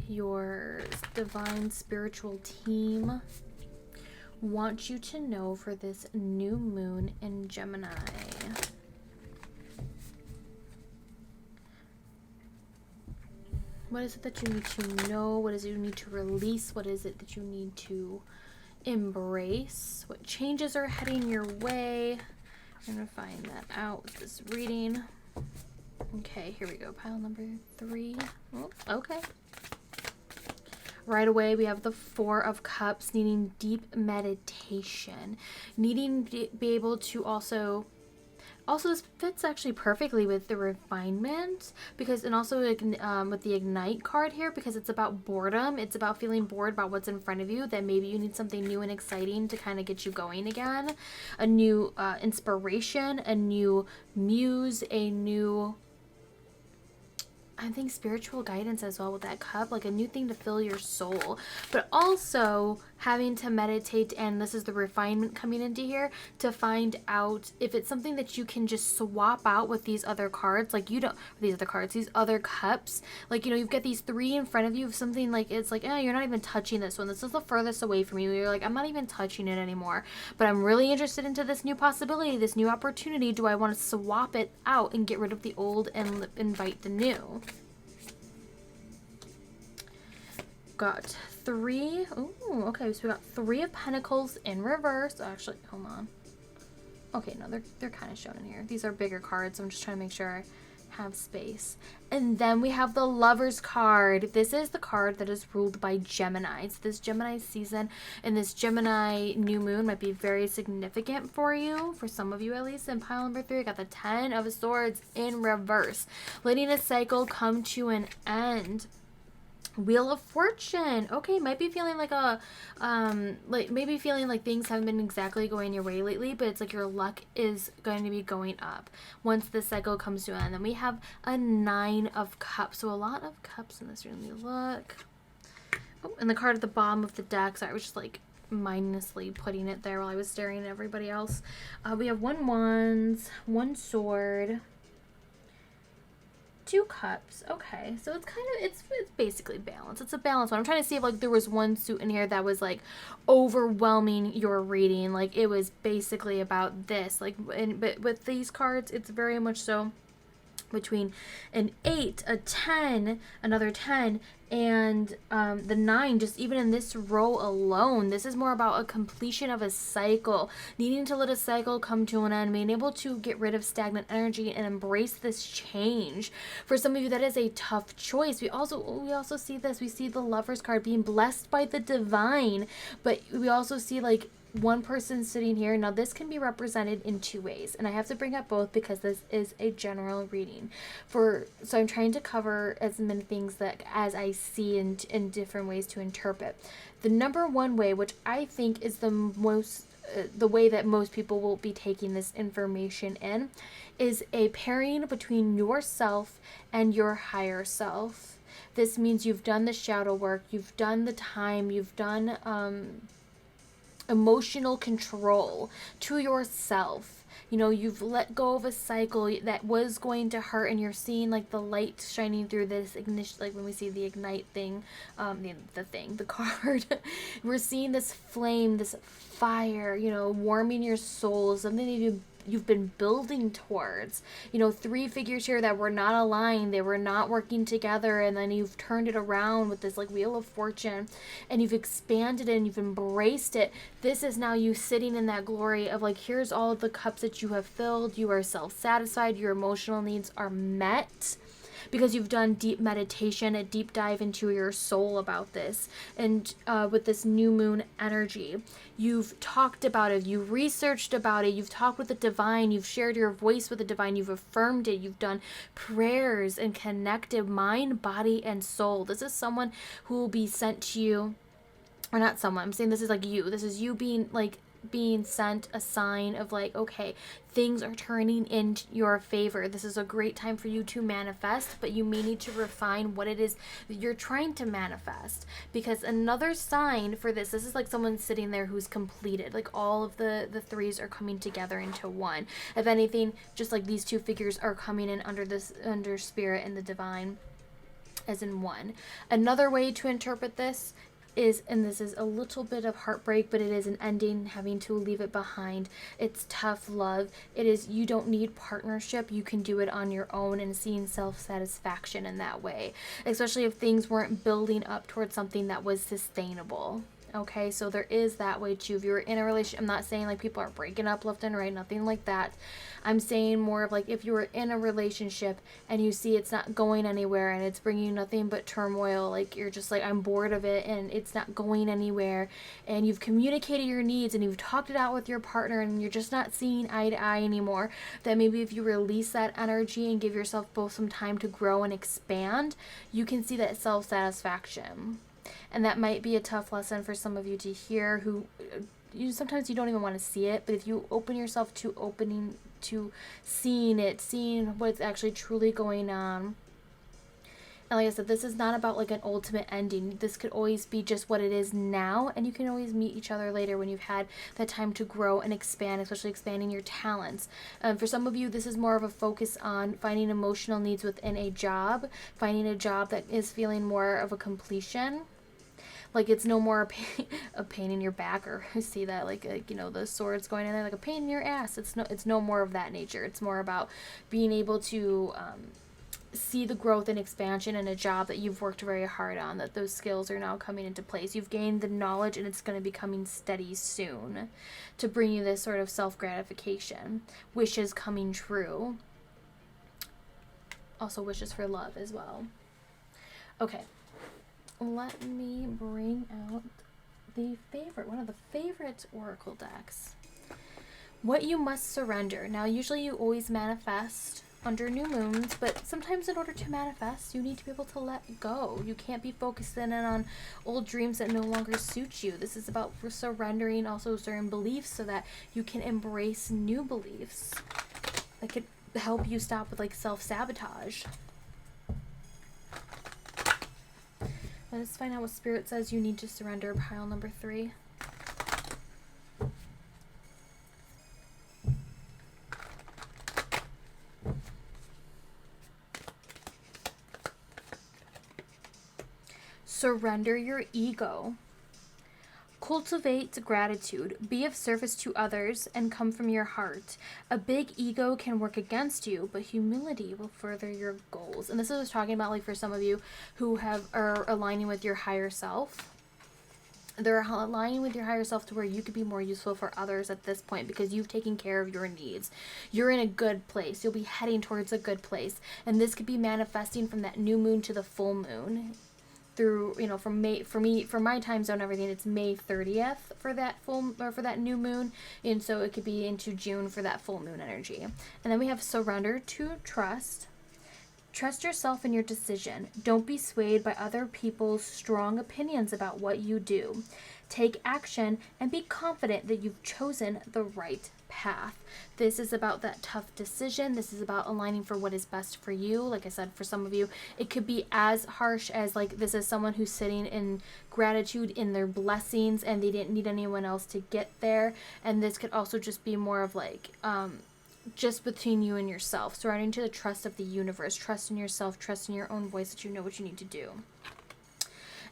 your divine spiritual team want you to know for this new moon in Gemini? What is it that you need to know? What is it you need to release? What is it that you need to embrace? What changes are heading your way? I'm going to find that out with this reading. Okay, here we go. Pile number 3. Oh, okay. Right away, we have the Four of Cups, needing deep meditation, needing to be able to also this fits actually perfectly with the refinement, because, and also with the ignite card here, because it's about boredom. It's about feeling bored about what's in front of you, that maybe you need something new and exciting to kind of get you going again, a new inspiration, a new muse, a new, I think, spiritual guidance as well with that cup, like a new thing to fill your soul, but also having to meditate. And this is the refinement coming into here, to find out if it's something that you can just swap out with these other cards. Like, you don't, these other cups, like, you know, you've got these three in front of you of something, like, it's like, oh, you're not even touching this one. This is the furthest away from you. You're like, I'm not even touching it anymore, but I'm really interested into this new possibility, this new opportunity. Do I want to swap it out and get rid of the old and invite the new? Got three. Ooh, okay, so we got Three of Pentacles in reverse. Actually, hold on. Okay, no, they're kind of shown in here. These are bigger cards, so I'm just trying to make sure I have space. And then we have the Lovers card. This is the card that is ruled by Gemini. So this Gemini season and this Gemini new moon might be very significant for you, for some of you at least. In pile number 3, I got the Ten of Swords in reverse, letting a cycle come to an end. Wheel of Fortune. Okay, might be feeling like a maybe feeling like things haven't been exactly going your way lately, but it's like your luck is going to be going up once this cycle comes to an end. Then we have a Nine of Cups. So a lot of cups in this room. Let me look. Oh, and the card at the bottom of the deck. Sorry, I was just like mindlessly putting it there while I was staring at everybody else. We have one Wands, one Sword, Two Cups. Okay, so it's kind of, it's basically balanced. It's a balanced one. I'm trying to see if like there was one suit in here that was like overwhelming your reading, like it was basically about this, like, but with these cards it's very much so between an 8, a 10, another 10, and the 9. Just even in this row alone, this is more about a completion of a cycle, needing to let a cycle come to an end, being able to get rid of stagnant energy and embrace this change. For some of you, that is a tough choice. We also see this. We see the Lovers card being blessed by the divine, but we also see like one person sitting here. Now this can be represented in two ways, and I have to bring up both because this is a general reading, so I'm trying to cover as many things that as I see in different ways to interpret. The number one way, which I think is the way that most people will be taking this information in, is a pairing between yourself and your higher self. This means you've done the shadow work, you've done the time, you've done emotional control to yourself. You know, you've let go of a cycle that was going to hurt, and you're seeing like the light shining through this ignition, like when we see the ignite thing, the card. We're seeing this flame, this fire, you know, warming your soul, something that you've been building towards. You know, 3 figures here that were not aligned, they were not working together, and then you've turned it around with this like Wheel of Fortune, and you've expanded it and you've embraced it. This is now you sitting in that glory of like, here's all of the cups that you have filled. You are self-satisfied, your emotional needs are met, because you've done deep meditation, a deep dive into your soul about this. And with this new moon energy, you've talked about it, you researched about it, you've talked with the divine, you've shared your voice with the divine, you've affirmed it, you've done prayers and connected mind, body, and soul. This is someone who will be sent to you, or not someone, I'm saying this is like you. This is you being sent a sign of like, okay, things are turning in your favor. This is a great time for you to manifest, but you may need to refine what it is that you're trying to manifest. Because another sign for this is like someone sitting there who's completed, like all of the 3s are coming together into one. If anything, just like these 2 figures are coming in under spirit and the divine as in one. Another way to interpret this is, and this is a little bit of heartbreak, but it is an ending, having to leave it behind. It's tough love. It is, you don't need partnership. You can do it on your own, and seeing self-satisfaction in that way, especially if things weren't building up towards something that was sustainable. okay? So there is that way too. If you're in a relationship, I'm not saying like people are breaking up left and right, nothing like that. I'm saying more of like if you were in a relationship and you see it's not going anywhere and it's bringing you nothing but turmoil, like you're just like, I'm bored of it and it's not going anywhere, and you've communicated your needs and you've talked it out with your partner and you're just not seeing eye to eye anymore, that maybe if you release that energy and give yourself both some time to grow and expand, you can see that self-satisfaction. And that might be a tough lesson for some of you to hear, who sometimes you don't even want to see it, but if you open yourself to opening to seeing it, seeing what's actually truly going on. And like I said, this is not about like an ultimate ending. This could always be just what it is now, and you can always meet each other later when you've had that time to grow and expand, especially expanding your talents. For some of you, this is more of a focus on finding emotional needs within a job, finding a job that is feeling more of a completion. Like it's no more a pain in your back, or see that like you know, the swords going in there like a pain in your ass. It's no more of that nature. It's more about being able to see the growth and expansion in a job that you've worked very hard on, that those skills are now coming into place. You've gained the knowledge and it's going to be coming steady soon to bring you this sort of self-gratification. Wishes coming true. Also wishes for love as well. Okay. Let me bring out one of the favorite oracle decks. What you must surrender. Now, usually you always manifest under new moons, but sometimes in order to manifest, you need to be able to let go. You can't be focused in on old dreams that no longer suit you. This is about surrendering also certain beliefs so that you can embrace new beliefs that could help you stop with like self-sabotage. Let's find out what Spirit says you need to surrender. Pile number 3. Surrender your ego. Cultivate gratitude. Be of service to others and come from your heart. A big ego can work against you, but humility will further your goals. And this is talking about like for some of you who are aligning with your higher self. They're aligning with your higher self to where you could be more useful for others at this point because you've taken care of your needs. You're in a good place. You'll be heading towards a good place. And this could be manifesting from that new moon to the full moon. Through, you know, from May, for my time zone, everything, it's May 30th for that for that new moon. And so it could be into June for that full moon energy. And then we have surrender to trust. Trust yourself in your decision. Don't be swayed by other people's strong opinions about what you do. Take action and be confident that you've chosen the right path. This is about that tough decision. This is about aligning for what is best for you. Like I said, for some of you, it could be as harsh as like this is someone who's sitting in gratitude in their blessings and they didn't need anyone else to get there. And this could also just be more of like just between you and yourself, surrendering to the trust of the universe, trust in yourself, trust in your own voice that you know what you need to do.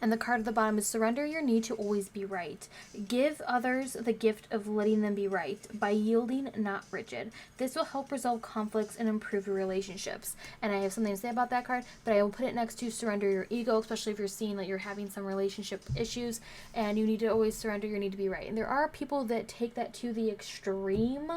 And the card at the bottom is surrender your need to always be right. Give others the gift of letting them be right by yielding, not rigid. This will help resolve conflicts and improve your relationships. And I have something to say about that card, but I will put it next to surrender your ego, especially if you're seeing that you're having some relationship issues and you need to always surrender your need to be right. And there are people that take that to the extreme.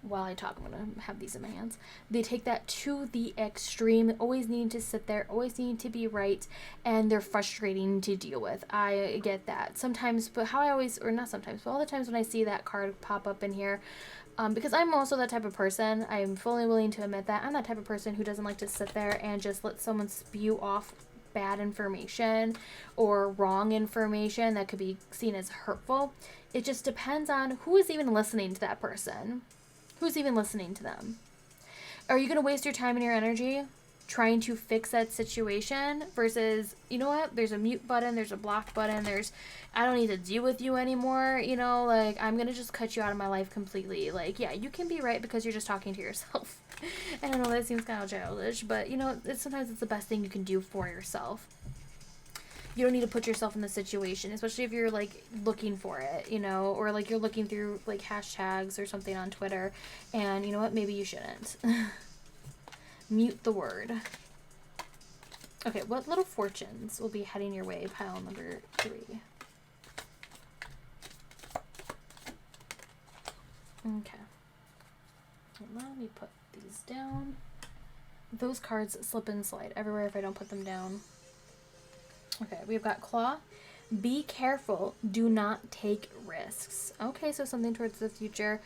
While I talk, I'm going to have these in my hands. They take that to the extreme, always needing to sit there, always needing to be right, and they're frustrating to deal with. I get that. Sometimes, but how I always, or not sometimes, but all the times when I see that card pop up in here, because I'm also that type of person, I'm fully willing to admit that, I'm that type of person who doesn't like to sit there and just let someone spew off bad information or wrong information that could be seen as hurtful. It just depends on who is even listening to that person. Who's even listening to them? Are you going to waste your time and your energy trying to fix that situation versus, you know what, there's a mute button, there's a block button, I don't need to deal with you anymore, you know, like, I'm going to just cut you out of my life completely. Like, yeah, you can be right because you're just talking to yourself. I don't know, that seems kind of childish, but, you know, sometimes it's the best thing you can do for yourself. You don't need to put yourself in the situation, especially if you're, like, looking for it, you know, or, like, you're looking through, like, hashtags or something on Twitter, and, you know what, maybe you shouldn't. Mute the word. Okay, what little fortunes will be heading your way? Pile number 3. Okay. Let me put these down. Those cards slip and slide everywhere if I don't put them down. Okay, we've got Claw. Be careful. Do not take risks. Okay, so something towards the future.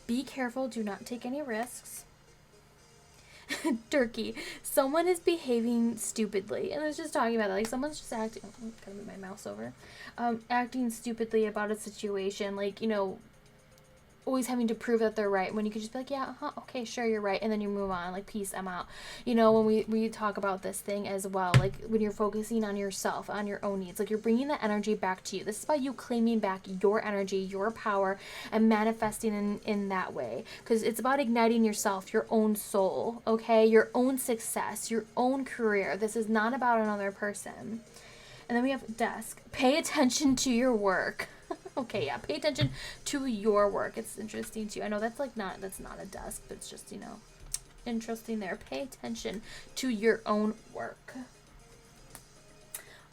Be careful. Do not take any risks. Turkey. Someone is behaving stupidly. And I was just talking about that. Like, someone's just acting... Oh, gotta move my mouse over. Acting stupidly about a situation. Like, you know... always having to prove that they're right when you could just be like, yeah, okay, sure, you're right, and then you move on, like, peace, I'm out. You know, when we talk about this thing as well, like, when you're focusing on yourself, on your own needs, like, you're bringing that energy back to you. This is about you claiming back your energy, your power, and manifesting in that way, because it's about igniting yourself, your own soul, okay, your own success, your own career. This is not about another person. And then we have Desk. Pay attention to your work. Okay, yeah, pay attention to your work. It's interesting too. I know that's like that's not a desk, but it's just, you know, interesting there. Pay attention to your own work.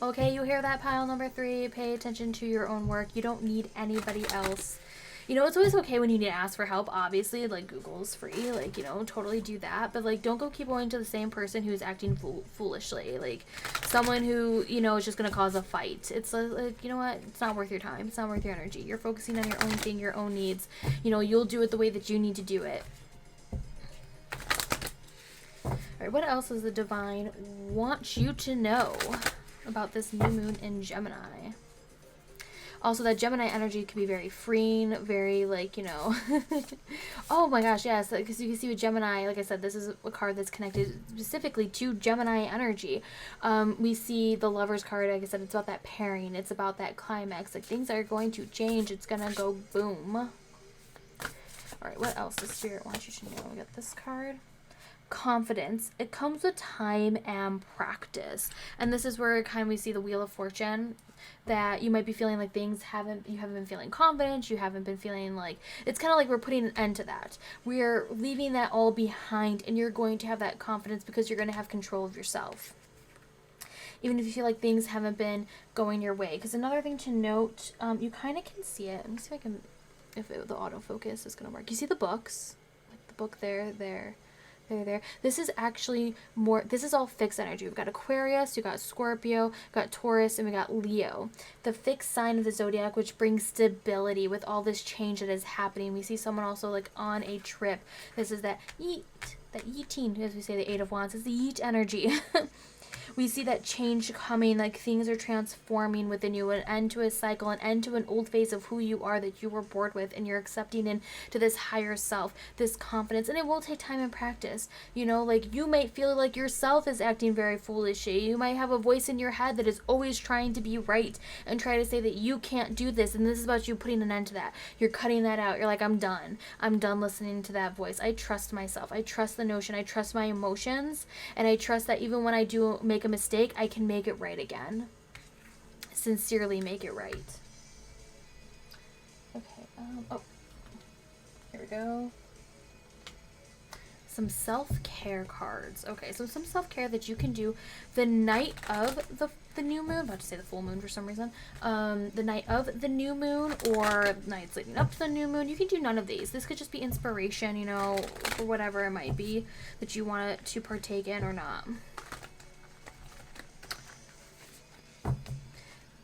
Okay, you hear that, pile number 3? Pay attention to your own work. You don't need anybody else. You know, it's always okay when you need to ask for help, obviously, like, Google's free, like, you know, totally do that, but, like, don't go keep going to the same person who's acting foolishly, like, someone who, you know, is just gonna cause a fight. It's, like, you know what, it's not worth your time, it's not worth your energy. You're focusing on your own thing, your own needs. You know, you'll do it the way that you need to do it. Alright, what else does the Divine want you to know about this new moon in Gemini? Also, that Gemini energy can be very freeing, very, like, you know, oh my gosh, yes, because you can see with Gemini, like I said, this is a card that's connected specifically to Gemini energy. We see the Lover's card, like I said, it's about that pairing, it's about that climax, like, things are going to change, it's gonna go boom. Alright, what else does Spirit want you to know? We got this card. Confidence. It comes with time and practice. And this is where kind of we see the Wheel of Fortune, that you might be feeling like you haven't been feeling confident, you haven't been feeling like, it's kind of like we're putting an end to that. We're leaving that all behind, and you're going to have that confidence because you're going to have control of yourself. Even if you feel like things haven't been going your way. Because another thing to note, you kind of can see it. Let me see if the autofocus is going to work. You see the books? Like the book there. This is actually more, this is all fixed energy. We've got Aquarius, we've got Scorpio, we've got Taurus, and we got Leo. The fixed sign of the zodiac, which brings stability with all this change that is happening. We see someone also like on a trip. This is that yeet, that yeeting, as we say, the 8 of Wands. It's the yeet energy. We see that change coming, like things are transforming within you, an end to a cycle, an end to an old phase of who you are that you were bored with, and you're accepting into this higher self, this confidence, and it will take time and practice. You know, like you might feel like yourself is acting very foolishly. You might have a voice in your head that is always trying to be right and try to say that you can't do this, and this is about you putting an end to that. You're cutting that out. You're like, I'm done listening to that voice. I trust myself. I trust the notion. I trust my emotions, and I trust that even when I do make a mistake, I can make it right again. Sincerely make it right. Okay, oh, here we go. Some self-care cards. Okay, so some self-care that you can do the night of the new moon. I'm about to say the full moon for some reason. The night of the new moon or nights leading up to the new moon. You can do none of these. This could just be inspiration, you know, for whatever it might be that you want to partake in or not.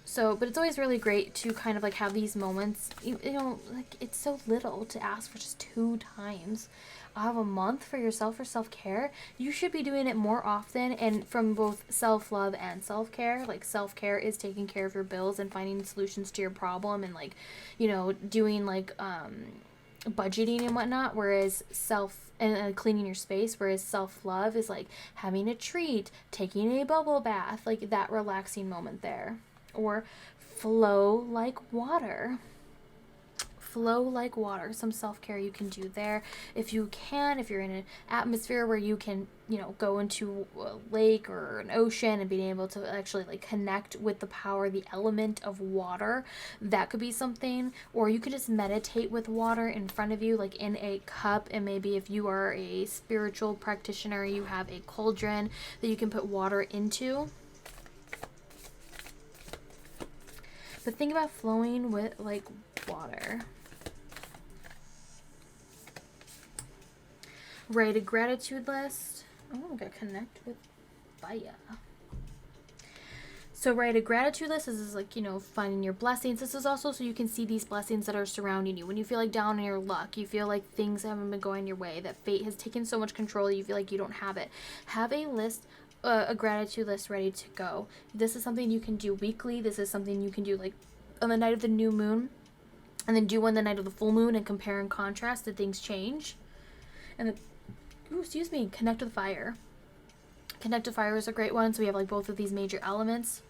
So, but it's always really great to kind of like have these moments, you know, like it's so little to ask for just 2 times of a month for yourself for self-care. You should be doing it more often, and from both self-love and self-care. Like self-care is taking care of your bills and finding solutions to your problem and like, you know, doing like budgeting and whatnot, whereas and cleaning your space, whereas self-love is like having a treat, taking a bubble bath, like that relaxing moment there. Or flow like water. flow like water. Some self-care you can do there. If you can, if you're in an atmosphere where you can, you know, go into a lake or an ocean and being able to actually like connect with the power, the element of water, that could be something. Or you could just meditate with water in front of you, like in a cup. And maybe if you are a spiritual practitioner, you have a cauldron that you can put water into. But think about flowing with like water. Write a gratitude list. Oh, I'm gonna connect with fire. So write a gratitude list. This is like, you know, finding your blessings. This is also so you can see these blessings that are surrounding you. When you feel like down in your luck, you feel like things haven't been going your way, that fate has taken so much control, you feel like you don't have it. Have a list, a gratitude list ready to go. This is something you can do weekly. This is something you can do like on the night of the new moon, and then do on the night of the full moon and compare and contrast. Did things change? And then, ooh, excuse me, connect with fire. Connect with fire is a great one. So we have like both of these major elements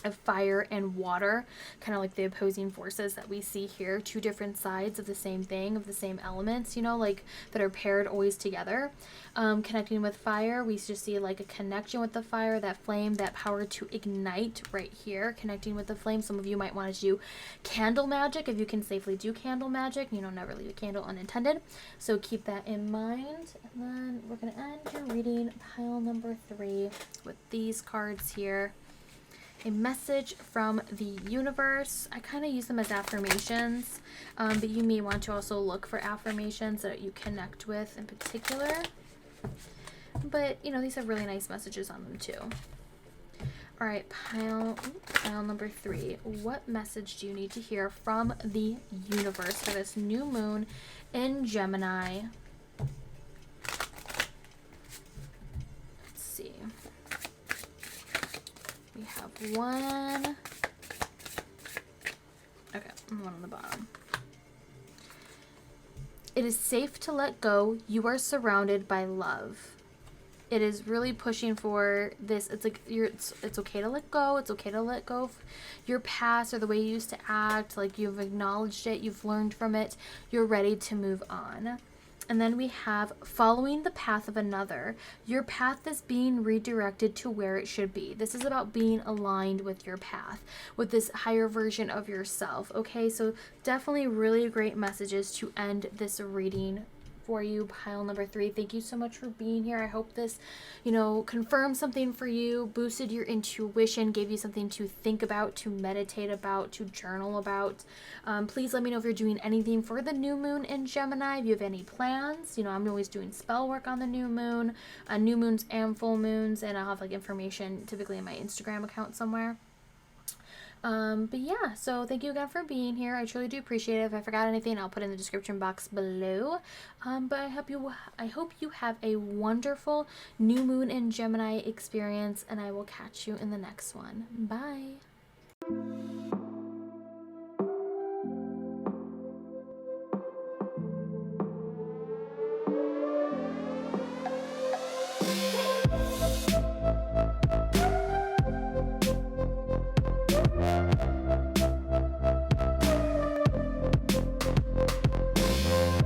of fire and water, kind of like the opposing forces that we see here, two different sides of the same thing, of the same elements, you know, like that are paired always together. Connecting with fire, we just see like a connection with the fire, that flame, that power to ignite right here, connecting with the flame. Some of you might want to do candle magic if you can safely do candle magic, you know, never leave a candle unattended, so keep that in mind. And then we're going to end your reading pile number 3 with these cards here. A message from the universe. I kind of use them as affirmations, but you may want to also look for affirmations that you connect with in particular. But, you know, these have really nice messages on them too. All right, pile number 3. What message do you need to hear from the universe for this new moon in Gemini? Let's see. We have one. Okay, and one on the bottom. It is safe to let go. You are surrounded by love. It is really pushing for this. It's like it's okay to let go. It's okay to let go of your past or the way you used to act. Like you've acknowledged it. You've learned from it. You're ready to move on. And then we have following the path of another. Your path is being redirected to where it should be. This is about being aligned with your path, with this higher version of yourself. Okay, so definitely really great messages to end this reading for you, pile number 3. Thank you so much for being here. I hope this, you know, confirmed something for you, boosted your intuition, gave you something to think about, to meditate about, to journal about. Please let me know if you're doing anything for the new moon in Gemini, if you have any plans. You know, I'm always doing spell work on the new moon, new moons and full moons, and I'll have like information typically in my Instagram account somewhere. But yeah, so thank you again for being here. I truly do appreciate it. If I forgot anything, I'll put it in the description box below. But I hope you have a wonderful new moon in Gemini experience, and I will catch you in the next one. Bye.